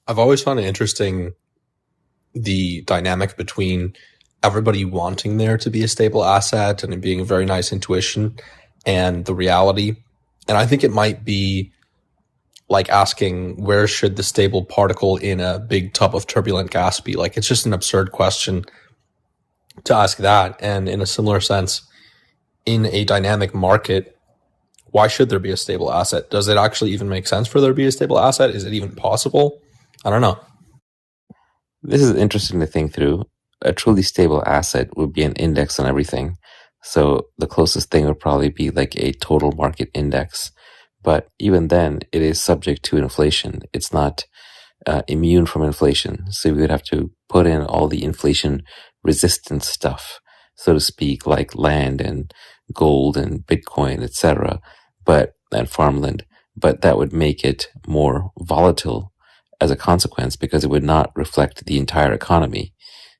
I've always found it interesting the dynamic between everybody wanting there to be a stable asset and it being a very nice intuition and the reality. And I think it might be like asking where should the stable particle in a big tub of turbulent gas be? Like it's just an absurd question to ask that. And in a similar sense, in a dynamic market, why should there be a stable asset? Does it actually even make sense for there to be a stable asset? Is it even possible? I don't know. This is interesting to think through. A truly stable asset would be an index on everything. So the closest thing would probably be like a total market index. But even then, it is subject to inflation. It's not immune from inflation. So we would have to put in all the inflation resistant stuff, so to speak, like land and gold and Bitcoin, etc., and farmland. But that would make it more volatile as a consequence because it would not reflect the entire economy.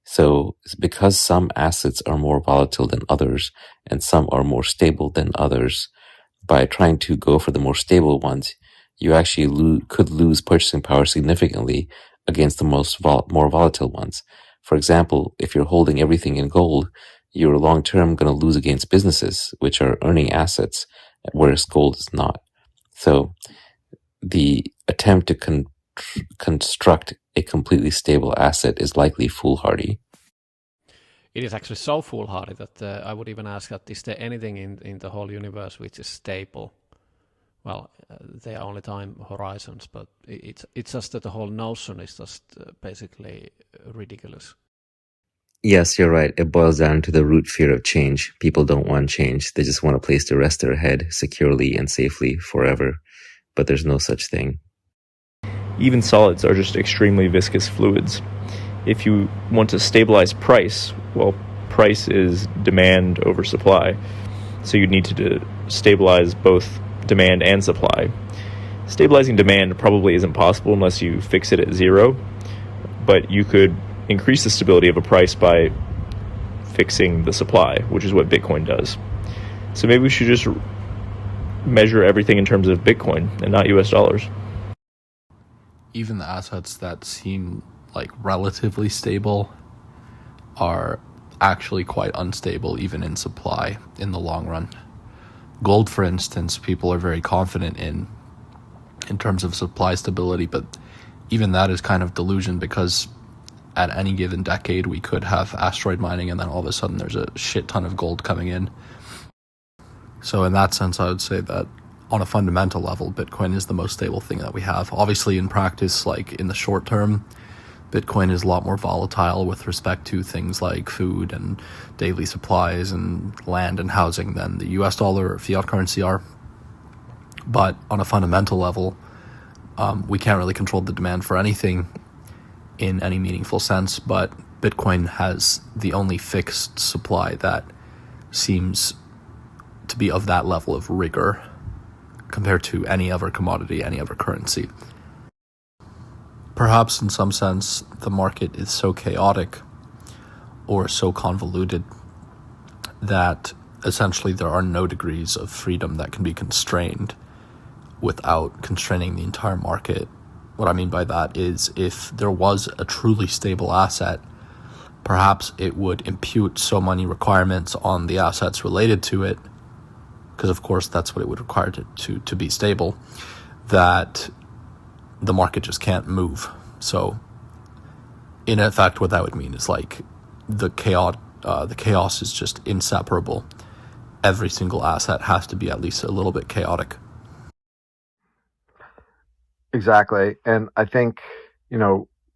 So because some assets are more volatile than others and some are more stable than others, by trying to go for the more stable ones, you actually could lose purchasing power significantly against the more volatile ones. For example, if you're holding everything in gold, you're long-term going to lose against businesses, which are earning assets, whereas gold is not. So the attempt to construct a completely stable asset is likely foolhardy. It is actually so foolhardy that I would even ask that is there anything in the whole universe which is stable? Well, they are only time horizons, but it's just that the whole notion is just basically ridiculous. Yes, you're right. It boils down to the root fear of change. People don't want change. They just want a place to rest their head securely and safely forever. But there's no such thing. Even solids are just extremely viscous fluids. If you want to stabilize price, well, price is demand over supply. So you need to stabilize both demand and supply. Stabilizing demand probably isn't possible unless you fix it at zero, but you could increase the stability of a price by fixing the supply, which is what Bitcoin does. So maybe we should just measure everything in terms of Bitcoin and not US dollars. Even the assets that seem like relatively stable are actually quite unstable even in supply in the long run. Gold, for instance, people are very confident in terms of supply stability, but even that is kind of delusion because at any given decade we could have asteroid mining and then all of a sudden there's a shit ton of gold coming in. So in that sense, I would say that on a fundamental level, Bitcoin is the most stable thing that we have. Obviously, in practice, like in the short term, Bitcoin is a lot more volatile with respect to things like food and daily supplies and land and housing than the US dollar or fiat currency are. But on a fundamental level, we can't really control the demand for anything in any meaningful sense, but Bitcoin has the only fixed supply that seems to be of that level of rigor compared to any other commodity, any other currency. Perhaps in some sense, the market is so chaotic or so convoluted that essentially there are no degrees of freedom that can be constrained without constraining the entire market. What I mean by that is if there was a truly stable asset, perhaps it would impute so many requirements on the assets related to it, because of course that's what it would require to be stable, that the market just can't move. So in effect, what that would mean is like the chaos is just inseparable. Every single asset has to be at least a little bit chaotic. Exactly. And I think,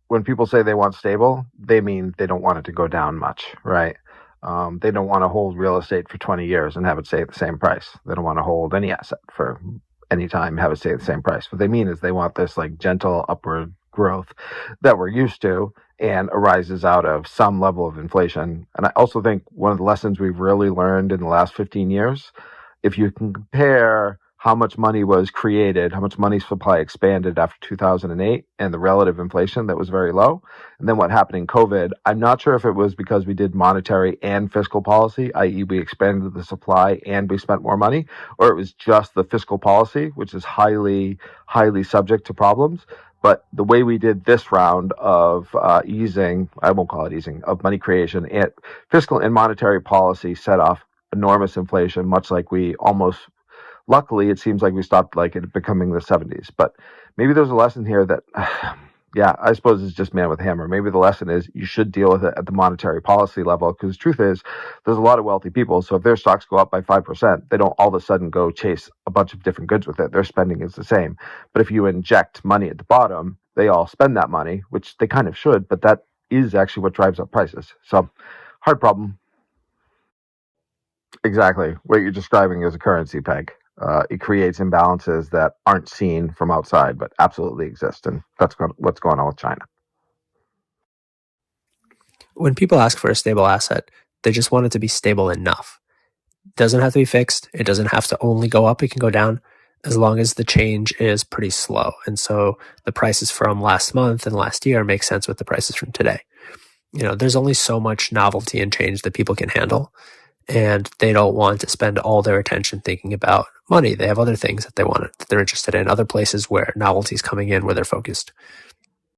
when people say they want stable, they mean they don't want it to go down much, right? They don't want to hold real estate for 20 years and have it stay at the same price. They don't want to hold any asset for any time, have it stay at the same price. What they mean is they want this like gentle upward growth that we're used to and arises out of some level of inflation. And I also think one of the lessons we've really learned in the last 15 years, if you can compare how much money was created, how much money supply expanded after 2008 and the relative inflation that was very low. And then what happened in COVID, I'm not sure if it was because we did monetary and fiscal policy, i.e. we expanded the supply and we spent more money, or it was just the fiscal policy, which is highly, highly subject to problems. But the way we did this round of easing, I won't call it easing, of money creation, and fiscal and monetary policy set off enormous inflation, much like we almost, luckily, it seems like we stopped like it becoming the 70s. But maybe there's a lesson here that, yeah, I suppose it's just man with hammer. Maybe the lesson is you should deal with it at the monetary policy level, because the truth is there's a lot of wealthy people. So if their stocks go up by 5%, they don't all of a sudden go chase a bunch of different goods with it. Their spending is the same. But if you inject money at the bottom, they all spend that money, which they kind of should, but that is actually what drives up prices. So hard problem. Exactly. What you're describing is a currency peg. It creates imbalances that aren't seen from outside, but absolutely exist. And that's what's going on with China. When people ask for a stable asset, they just want it to be stable enough. It doesn't have to be fixed. It doesn't have to only go up. It can go down as long as the change is pretty slow. And so the prices from last month and last year make sense with the prices from today. There's only so much novelty and change that people can handle. And they don't want to spend all their attention thinking about money. They have other things that they're interested in, other places where novelty is coming in, where they're focused.